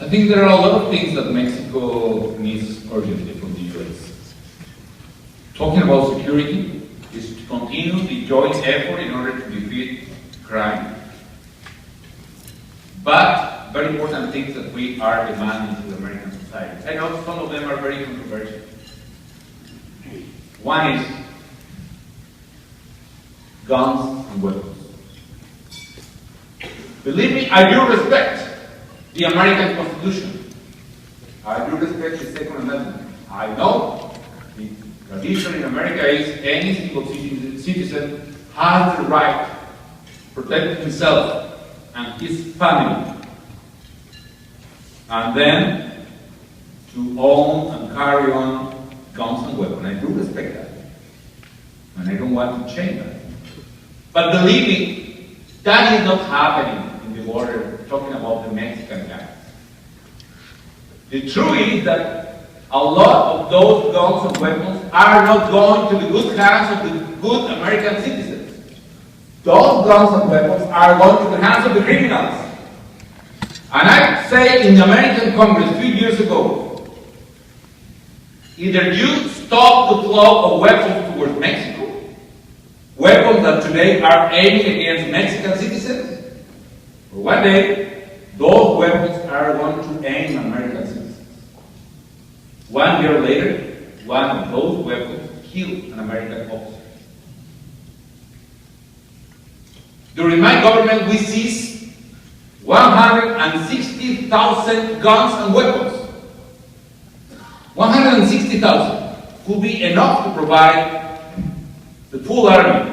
I think there are a lot of things that Mexico needs urgently from the US. Talking about security is to continue the joint effort in order to defeat crime. But very important things that we are demanding to the American society. I know some of them are very controversial. One is guns and weapons. Believe me, I do respect the American Constitution. I do respect the Second Amendment. I know the tradition in America is any single citizen has the right to protect himself and his family, and then to own and carry on guns and weapons. I do respect that, and I don't want to change that. But believe me, that is not happening in the border, talking about the Mexican guys. The truth is that a lot of those guns and weapons are not going to the good hands of the good American citizens. Those guns and weapons are going to the hands of the criminals. And I say in the American Congress 3 years ago, either you stop the flow of weapons towards Mexico, weapons that today are aiming against Mexican citizens, or one day, those weapons are going to aim American citizens. 1 year later, one of those weapons killed an American officer. During my government, we seized 160,000 guns and weapons. 160,000 could be enough to provide the full army.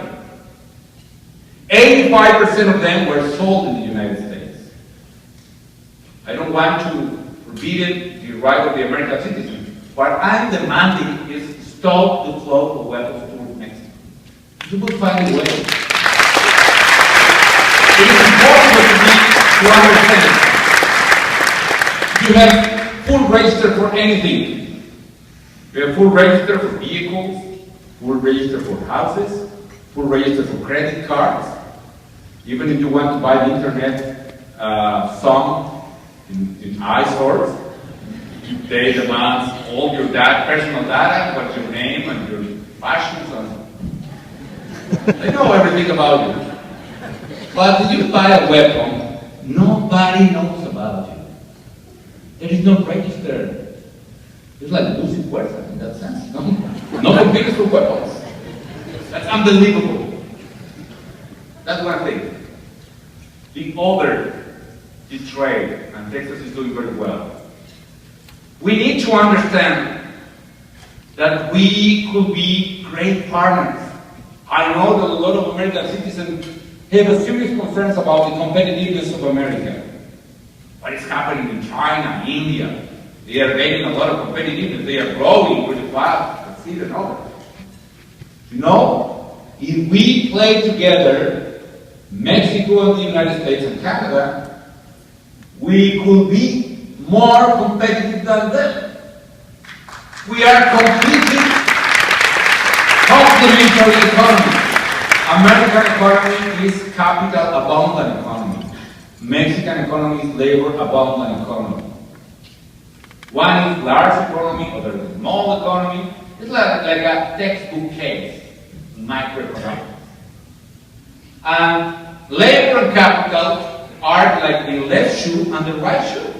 85% of them were sold in the United States. I don't want to forbid the right of the American citizen. What I'm demanding is stop the flow of weapons towards Mexico. You will find a way. It is important to understand. You have full register for anything. You have full register for vehicles, full register for houses, full register for credit cards. Even if you want to buy the internet song in iSource, they demand all your personal data, what's your name and your fashions, and they know everything about you. But if you buy a weapon, nobody knows about you. There is no register. It's like losing fuerza in that sense. No computers for weapons. That's unbelievable. That's one thing. The other, the trade, and Texas is doing very well. We need to understand that we could be great partners. I know that a lot of American citizens have a serious concerns about the competitiveness of America. What is happening in China, India? They are gaining a lot of competitiveness. They are growing really fast. Let's see the numbers. You know, if we play together, Mexico and the United States and Canada, we could be more competitive than them. We are completely complementary economies. American economy is capital abundant economy. Mexican economy is labor abundant economy. One is large economy, other is small economy. It's like a textbook case, microeconomics. And labor and capital are like the left shoe and the right shoe.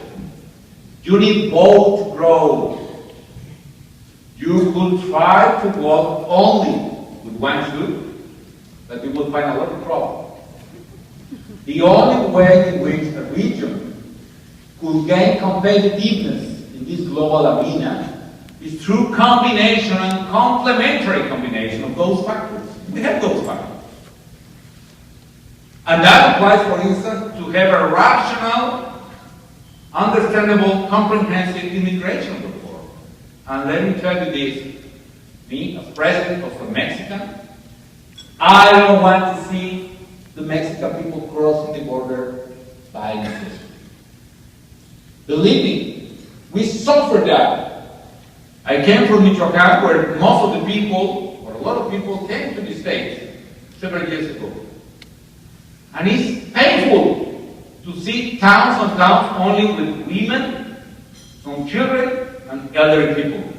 You need both to grow. You could try to walk only with one shoe, but you will find a lot of problems. The only way in which a region could gain competitiveness in this global arena is through combination and complementary combination of those factors. We have those factors. And that applies, for instance, to have a rational, understandable, comprehensive immigration reform. And let me tell you this, me as president of a Mexican, I don't want to see the Mexican people crossing the border by necessity. Believe me, we suffered that. I came from Michoacán, where most of the people, or a lot of people, came to the States several years ago. And it's painful to see towns and towns only with women, some children, and elderly people.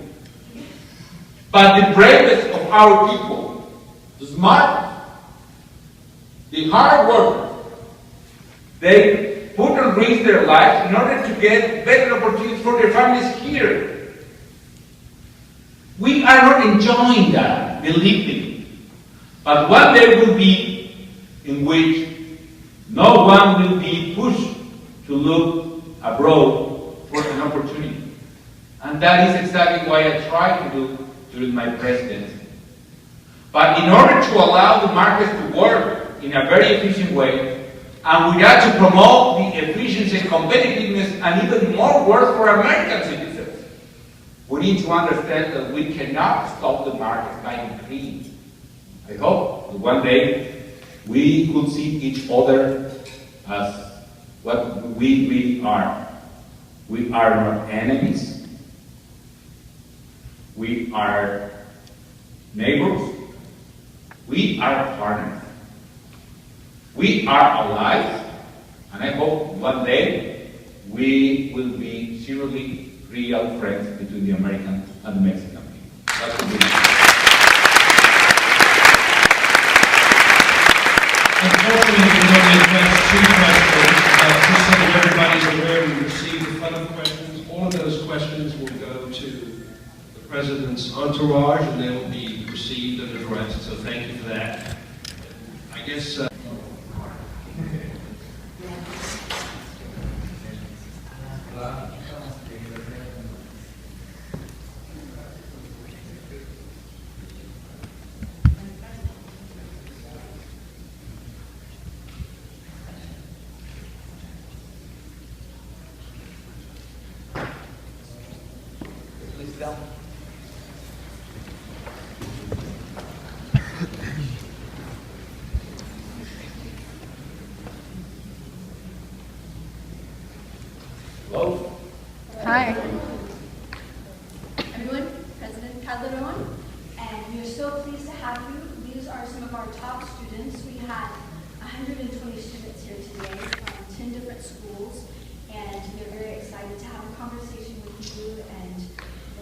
But the bravest of our people, the smart, the hard workers, they put and risk their lives in order to get better opportunities for their families here. We are not enjoying that, believe me. But one day will be in which no one will be pushed to look abroad for an opportunity. And that is exactly what I tried to do during my presidency. But in order to allow the markets to work in a very efficient way, and we have to promote the efficiency, competitiveness, and even more work for American citizens, we need to understand that we cannot stop the markets by increasing. I hope that one day we could see each other as what we really are. We are not enemies. We are neighbors. We are partners. We are allies, and I hope one day we will be seriously real friends between the American and the Mexican people. That would be Unfortunately, we only addressed 2 questions. Just so that everybody's aware, we received a ton of questions. All of those questions will go to the President's entourage, and they will be received and addressed. So thank you for that. I guess... Hello? Hi. Everyone, President Calderon, and we are so pleased to have you. These are some of our top students. We had 120 students here today from 10 different schools, and we're very excited to have a conversation with you and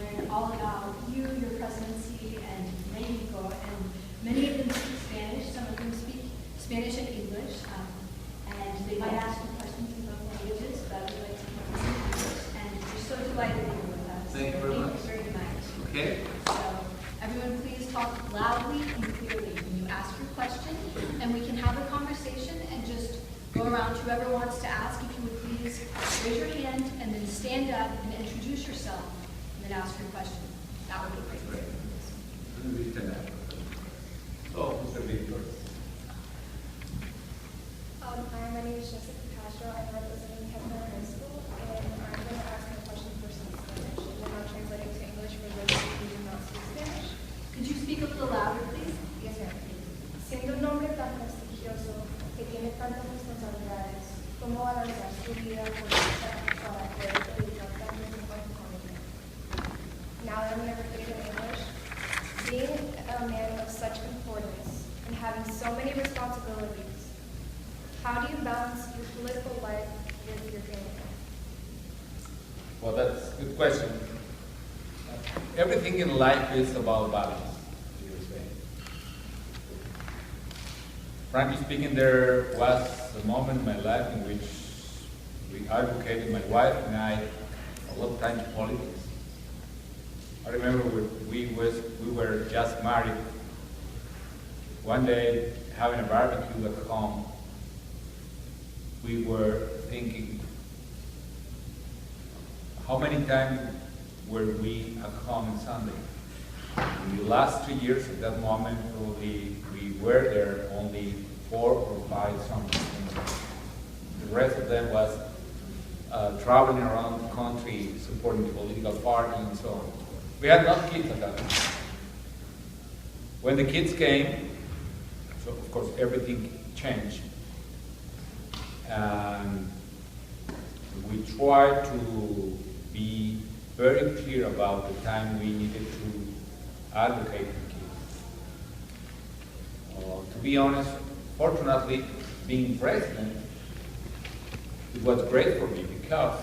learn all about you, your presidency, and Mexico. And many of them speak Spanish, some of them speak Spanish and English, and they might ask you questions in both languages, but we'd like to and we're so delighted that you're with us. Thank you very much. Thank you very much. Okay. So, everyone please talk loudly and clearly when you ask your question, and we can have a conversation and just go around. Whoever wants to ask, if you would please raise your hand and then stand up and introduce yourself and then ask your question. That would be great. So, Mr. Victor. Hi, my name is Jessica Castro. I'm representing Kevin High School, and I'm going to ask my question first in Spanish, and then I'll translate it to English for those who do not speak Spanish. Could you speak a little louder, please? Yes, ma'am. Siendo un hombre tan prestigioso que tiene tantas responsabilidades, ¿cómo va a lanzar su vida política para poder dedicar tanto tiempo a su familia? Now that I'm going to repeat it in English, being a man of such importance and having so many responsibilities, how do you balance your political life with your family? Well, that's a good question. Everything in life is about balance, you were saying. Frankly speaking, there was a moment in my life in which we advocated, my wife and I, a lot of time to politics. I remember we were just married. One day, having a barbecue at home, we were thinking, how many times were we at home on Sunday? In the last 2 years at that moment, probably we were there only 4 or 5 Sundays. The rest of them was traveling around the country, supporting the political party and so on. We had not kids at that time. When the kids came, so of course everything changed. And we tried to be very clear about the time we needed to advocate for kids. To be honest, fortunately, being president it was great for me because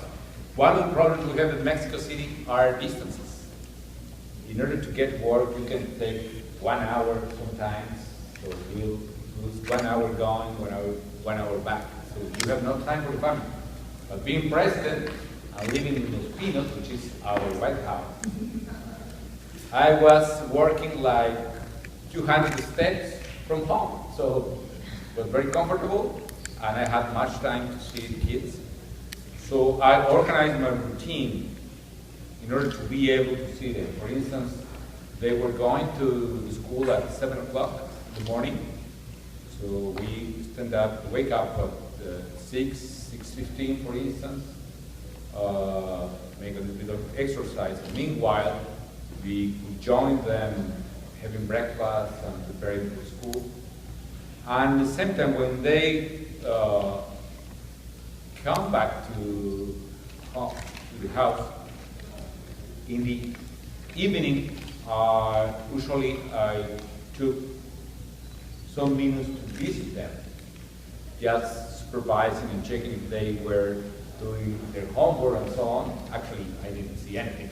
one of the problems we have in Mexico City are distances. In order to get work, you can take 1 hour sometimes, so you'll lose 1 hour going, 1 hour back. So you have no time for the family. But being president and living in Los Pinos, which is our White House, I was working like 200 steps from home. So it was very comfortable, and I had much time to see the kids. So I organized my routine in order to be able to see them. For instance, they were going to the school at 7 o'clock in the morning. So we wake up at 6:15 for instance, make a little bit of exercise. And meanwhile, we join them having breakfast and preparing for school. And at the same time, when they come back to the house, in the evening, usually I took some minutes to visit them, just supervising and checking if they were doing their homework and so on. Actually, I didn't see anything.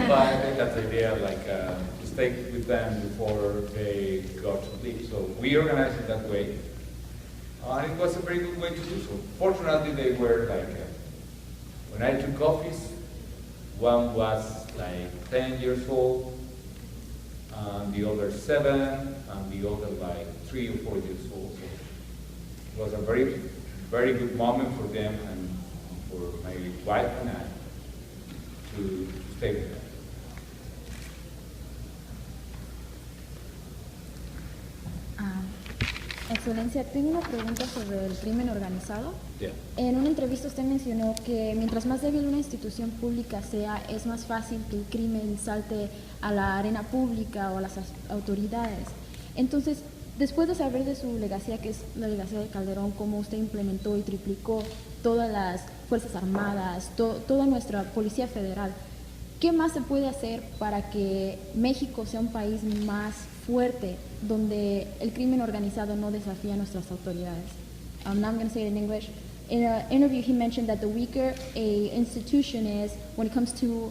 But I think that's the idea, like to stay with them before they go to sleep. So we organized it that way. And it was a very good way to do so. Fortunately, they were like, when I took office, one was like 10 years old, and the other 7, and the other like 3 or 4 years old. So it was a very, very good moment for them and for my wife and I to stay with them. Excelencia, tengo una pregunta sobre el crimen organizado. Yeah. En una entrevista usted mencionó que mientras más débil una institución pública sea, es más fácil que el crimen salte a la arena pública o a las autoridades. Entonces, después de saber de su legacía, que es la legacía de Calderón, cómo usted implementó y triplicó todas las Fuerzas Armadas, toda nuestra Policía Federal, ¿qué más se puede hacer para que México sea un país más fuerte, donde el crimen organizado no desafía a nuestras autoridades? Now I'm going to say it in English. In an interview, he mentioned that the weaker a institution is when it comes to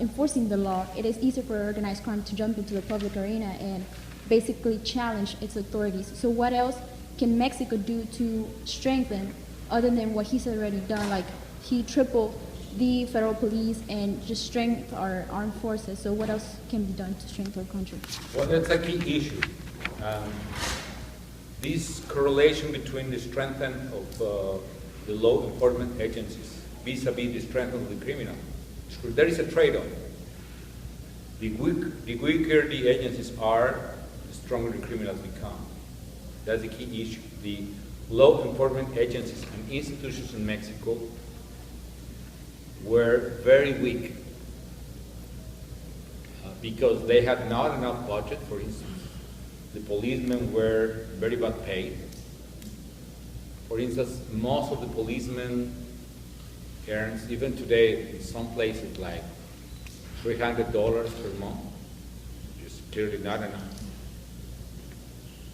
enforcing the law, it is easier for organized crime to jump into the public arena and basically challenge its authorities. So what else can Mexico do to strengthen, other than what he's already done, like he tripled the federal police and just strengthen our armed forces? So what else can be done to strengthen our country? Well, that's a key issue. This correlation between the strengthening of the law enforcement agencies vis-a-vis the strength of the criminal. There is a trade-off. The weaker the agencies are, the stronger the criminals become. That's the key issue. The law enforcement agencies and institutions in Mexico were very weak because they had not enough budget, for instance. The policemen were very bad paid. For instance, most of the policemen earns, even today, in some places, like $300 per month, which is clearly not enough.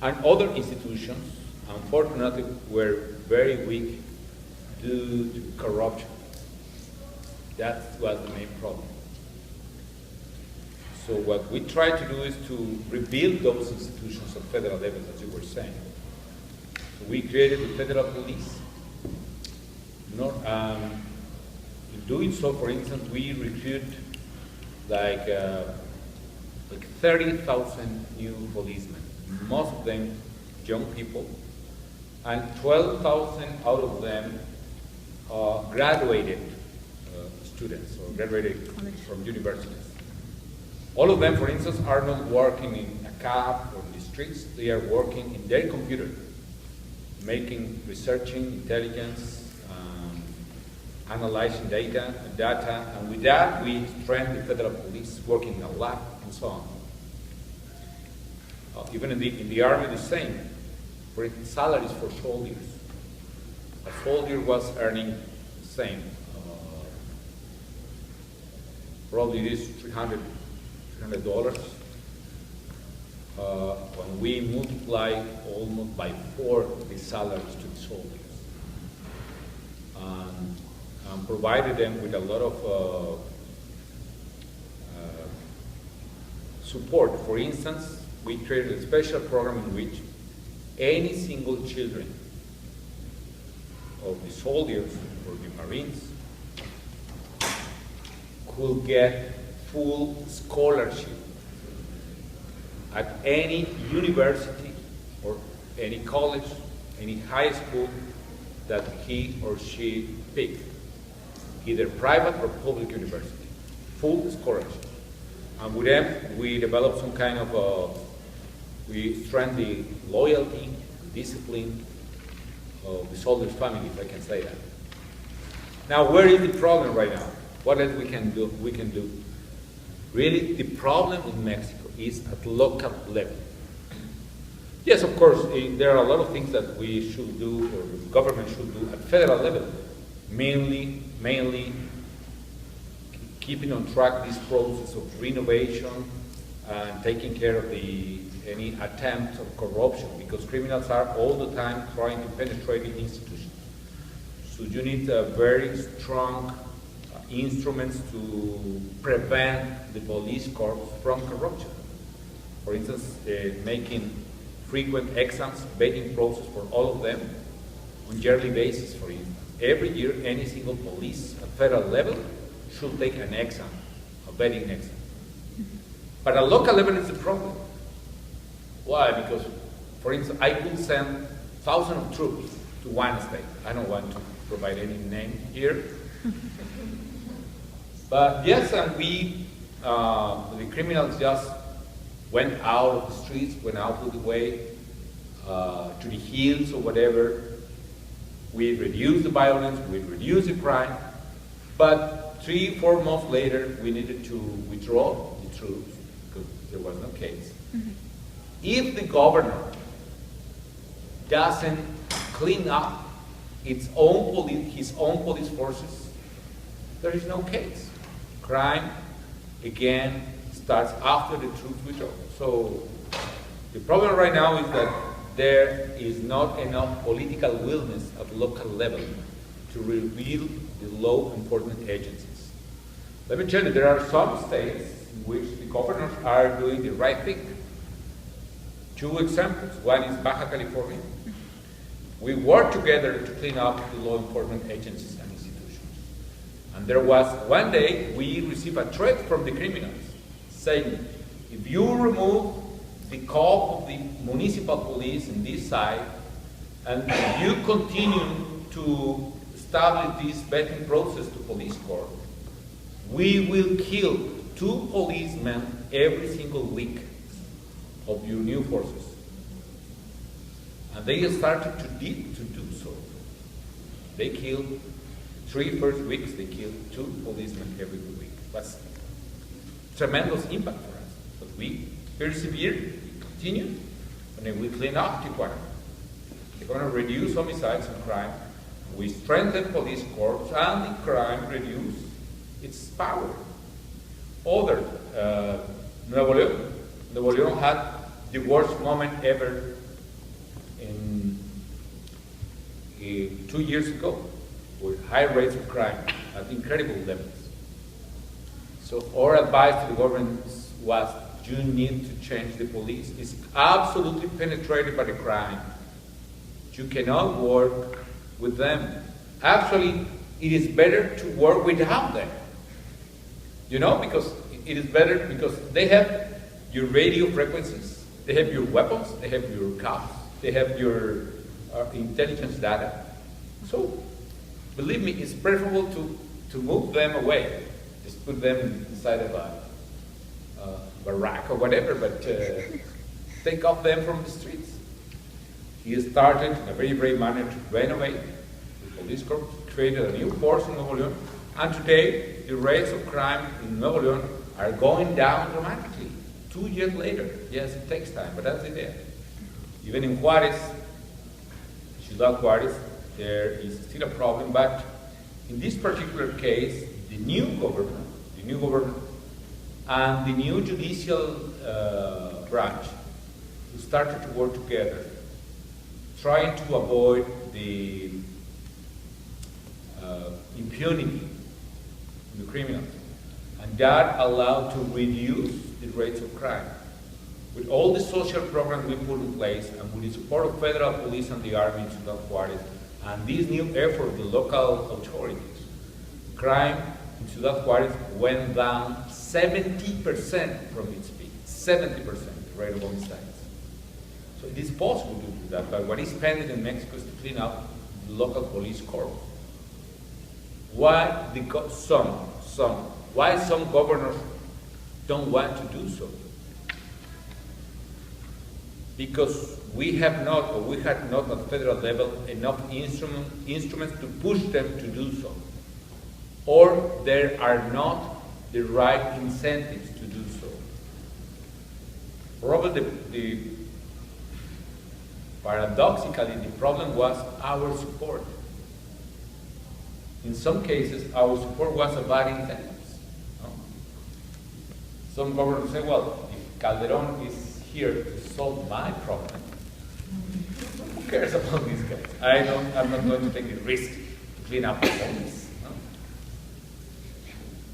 And other institutions, unfortunately, were very weak due to corruption. That was the main problem. So what we try to do is to rebuild those institutions at federal level, as you were saying. So we created the federal police. In doing so, for instance, we recruit like 30,000 new policemen, most of them young people, and 12,000 out of them graduated students or graduated from universities. All of them, for instance, are not working in a cab or in the streets. They are working in their computer, researching intelligence, analyzing data, and with that we strengthen the federal police, working in a lab and so on. Even in the army, the same. For instance, salaries for soldiers. A soldier was earning the same. Probably it is $300. When we multiply almost by 4 the salaries to the soldiers. and provided them with a lot of support. For instance, we created a special program in which any single children of the soldiers or the Marines could get full scholarship at any university or any college, any high school that he or she picked, either private or public university, full scholarship. And with them, we developed some kind of, we strengthened the loyalty, discipline of the soldiers' family, if I can say that. Now, where is the problem right now? What else we can do? Really, the problem in Mexico is at local level. Yes, of course, there are a lot of things that we should do, or the government should do at federal level. Mainly keeping on track this process of renovation and taking care of any attempts of corruption, because criminals are all the time trying to penetrate the institutions. So you need very strong instruments to prevent the police corps from corruption. For instance, making frequent exams, vetting process for all of them on yearly basis, for instance. Every year, any single police at federal level should take an exam, a vetting exam. But at local level is the problem. Why? Because, for instance, I could send thousands of troops to one state. I don't want to provide any name here. But yes, and the criminals just went out of the streets, went out of the way, to the hills or whatever. We reduced the violence, we reduced the crime, but 3-4 months later, we needed to withdraw the troops because there was no case. Mm-hmm. If the governor doesn't clean up his own police forces, there is no case. Crime, again, starts after the troops withdraw. So the problem right now is that there is not enough political willingness at local level to reveal the law enforcement agencies. Let me tell you, there are some states in which the governors are doing the right thing. 2 examples. One is Baja California. We worked together to clean up the law enforcement agencies and institutions. And there was one day we received a threat from the criminals saying, if you remove the call of the municipal police in this side, and if you continue to establish this vetting process to police corps, we will kill 2 policemen every single week of your new forces. And they started to do so. They killed 3 first weeks, they killed 2 policemen every week. That's tremendous impact for us. But we persevered, we continued, and then we clean up Tijuana. We're going to reduce homicides and crime. We strengthen police corps, and the crime reduced its power. Other, Nuevo León had the worst moment ever in 2 years ago, with high rates of crime at incredible levels. So our advice to the government was, you need to change the police. It's absolutely penetrated by the crime. You cannot work with them. Actually, it is better to work without them. You know, because it is better because they have your radio frequencies, they have your weapons, they have your cops, they have your intelligence data. So, believe me, it's preferable to move them away. Just put them inside of a barrack or whatever, but take off them from the streets. He started in a very brave manner to renovate the police corps, created a new force in Nuevo León, and today the rates of crime in Nuevo León are going down dramatically. 2 years later, yes, it takes time, but that's the idea. Even in Juárez, Ciudad Juárez, there is still a problem, but in this particular case, the new government and the new judicial branch started to work together, trying to avoid the impunity in the criminals. And that allowed to reduce the rates of crime. With all the social programs we put in place, and with the support of federal police and the army in Ciudad Juarez, and this new effort of the local authorities, crime in Ciudad Juarez went down 70% from its peak. 70% the rate of homicides. So it is possible to do that, but what is pending in Mexico is to clean up the local police corps. Why some governors don't want to do so? Because we had not at the federal level enough instruments to push them to do so. Or there are not the right incentives to do so. Probably paradoxically, the problem was our support. In some cases, our support was about incentives. No? Some governors say, well, if Calderon is here to solve my problem, who cares about these guys? I'm not going to take the risk to clean up the police.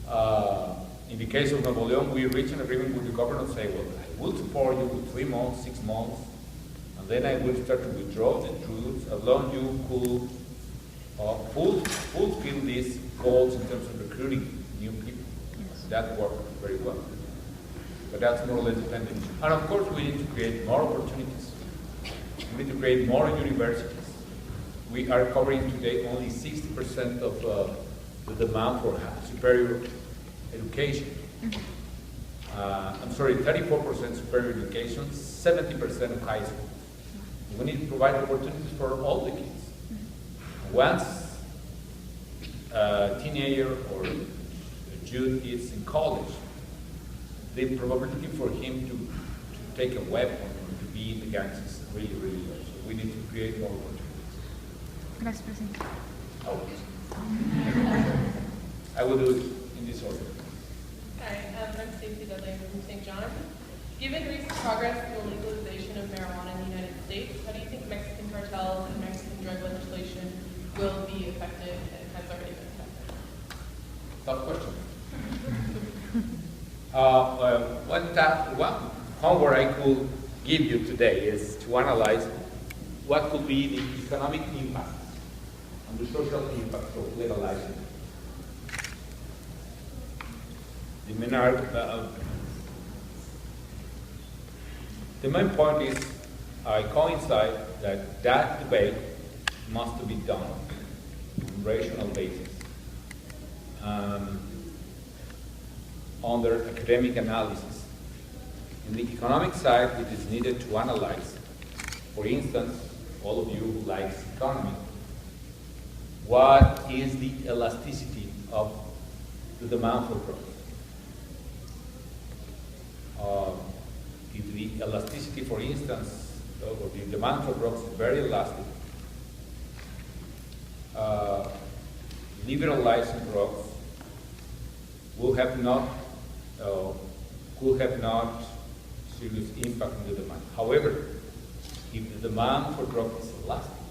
No? In the case of Nuevo León, we reached an agreement with the governor to say, well, I will support you with 3 months, 6 months, and then I will start to withdraw the troops as long as you could fulfill these goals in terms of recruiting new people. Yes. That worked very well. But that's more or less dependent. And of course, we need to create more opportunities. We need to create more universities. We are covering today only 60% of the demand for superior education. I'm sorry, 34% superior education, 70% of high school. We need to provide opportunities for all the kids. Once a teenager or a youth is in college, the probability for him to take a weapon or to be in the gangs is really, really low. So we need to create more opportunities. Gracias, Presidente. Oh. I will do it in this order. Hi, I'm Stacey Dudley from St. John. Given recent progress in the legalization of marijuana in the United States, how do you think Mexican cartels and Mexican drug legislation will be effective and has already been effective? Tough question. One homework I could give you today is to analyze what could be the economic impact and the social impact of legalizing. The main point is, I coincide that debate must be done on a rational basis, under academic analysis. In the economic side, it is needed to analyze, for instance, all of you who likes economy, what is the elasticity of the demand for growth? If the elasticity, for instance, or the demand for drugs is very elastic, liberalizing drugs will have not serious impact on the demand. However, if the demand for drugs is elastic,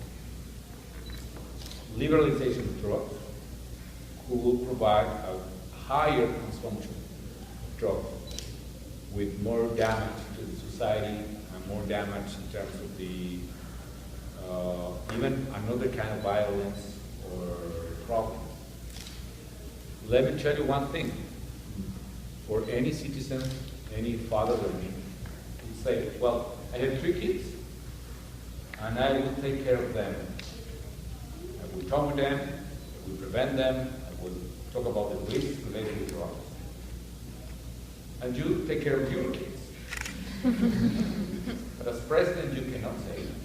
liberalization of drugs could provide a higher consumption of drugs with more damage to the society and more damage in terms of the even another kind of violence or problem. Let me tell you one thing. For any citizen, any father or me, would say, well, I have 3 kids, and I will take care of them. I will talk with them, I will prevent them, I will talk about the risks related with drugs. And you take care of your kids. But as president, you cannot say that.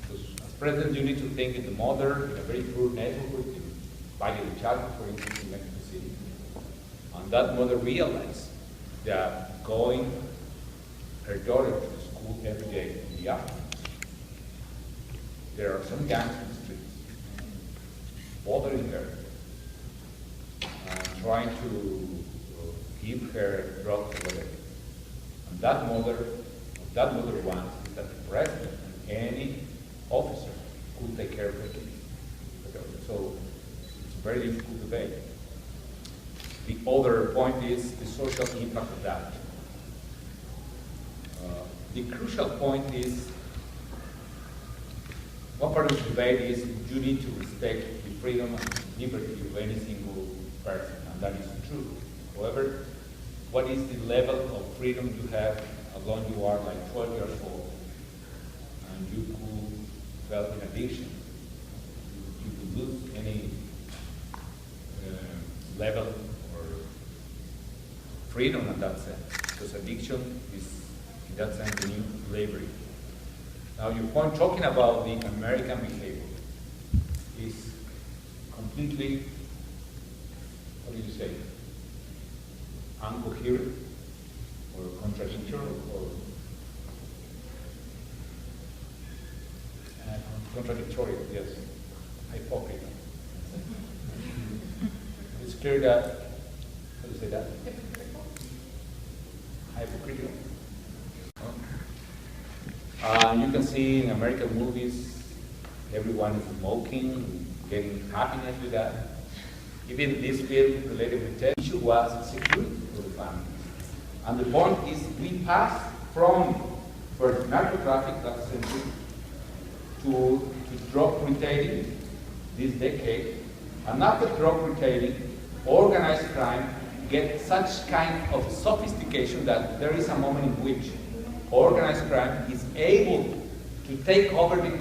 Because as president, you need to think in the mother in a very poor neighborhood, in Valle de Chalco, for instance, in Mexico City. And that mother realized that going her daughter to school every day in the afternoon, there are some gangs in the streets bothering her, trying to give her drugs away. And that mother wants that the president and any officer could take care of her kids. So very difficult debate. The other point is the social impact of that. The crucial point is, one part of the debate is you need to respect the freedom and liberty of any single person, and that is true. However, what is the level of freedom you have as long as you are like 12 years old and you could develop an addiction? You could lose any level or freedom in that sense, because addiction is, in that sense, the new slavery. Now, your point talking about the American behavior is completely, what did you say, incoherent or contradictory or contradictory, yes, hypocritical. It's clear that, how do you say that? Hypocritical. You can see in American movies, everyone is smoking, getting happiness with that. Even this film related with the issue was security for the family. And the point is, we passed from first narco traffic last century to drug retailing this decade, and after drug retailing, organized crime gets such kind of sophistication that there is a moment in which organized crime is able to take over the